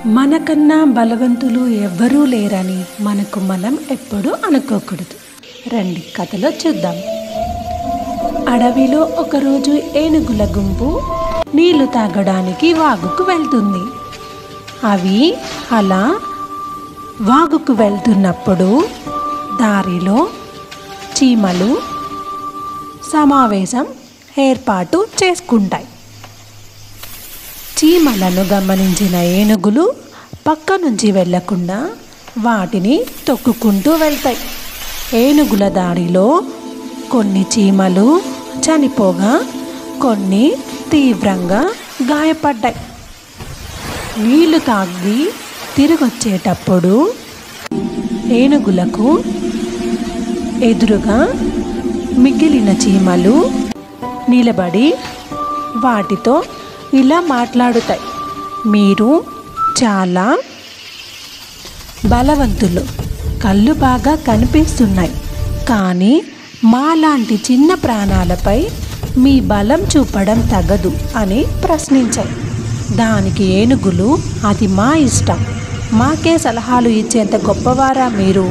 మనకన్నా బలవంతులు ఎవ్వరూ లేరని మనకు మనం ఎప్పుడూ అనుకోకూడదు. రండి కథలో చూద్దాం. అడవిలో ఒకరోజు ఏనుగుల గుంపు నీళ్లు తాగడానికి వాగుకు వెళ్తుంది. అవి అలా వాగుకు వెళ్తున్నప్పుడు దారిలో చీమలు సమావేశం ఏర్పాటు చేసుకుంటాయి. చీమలను గమనించిన ఏనుగులు పక్క నుంచి వెళ్లకుండా వాటిని తొక్కుకుంటూ వెళ్తాయి. ఏనుగుల దాడిలో కొన్ని చీమలు చనిపోగా కొన్ని తీవ్రంగా గాయపడ్డాయి. నీళ్లు తాగి తిరిగొచ్చేటప్పుడు ఏనుగులకు ఎదురుగా మిగిలిన చీమలు నిలబడి వాటితో ఇలా మాట్లాడుతాయి. మీరు చాలా బలవంతులు, కళ్ళు బాగా కనిపిస్తున్నాయి, కానీ మాలాంటి చిన్న ప్రాణాలపై మీ బలం చూపడం తగదు అని ప్రశ్నించాయి. దానికి ఏనుగులు, అది మా ఇష్టం, మాకే సలహాలు ఇచ్చేంత గొప్పవారా మీరు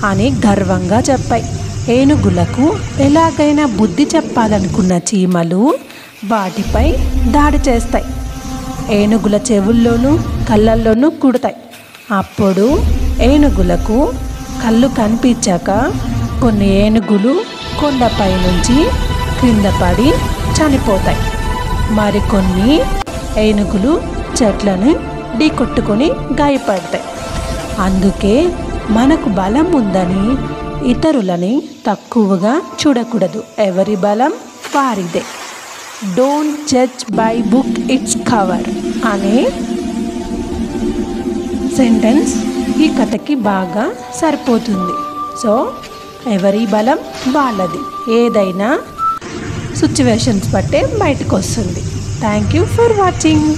అని గర్వంగా చెప్పాయి. ఏనుగులకు ఎలాగైనా బుద్ధి చెప్పాలనుకున్న చీమలు వాటిపై దాడి చేస్తాయి. ఏనుగుల చెవుల్లోనూ కళ్ళల్లోనూ కుడతాయి. అప్పుడు ఏనుగులకు కళ్ళు కనిపించాక కొన్ని ఏనుగులు కొండపై నుంచి క్రింద పడి చనిపోతాయి. మరికొన్ని ఏనుగులు చెట్లను ఢీకొట్టుకొని గాయపడతాయి. అందుకే మనకు బలం ఉందని ఇతరులని తక్కువగా చూడకూడదు. ఎవరి బలం వారిదే. Don't judge by book its cover అనే సెంటెన్స్ ఈ కథకి బాగా సరిపోతుంది. సో ఎవరి బలం వాళ్ళది. ఏదైనా సిచ్యువేషన్స్ బట్టే బయటకు వస్తుంది. Thank you for watching.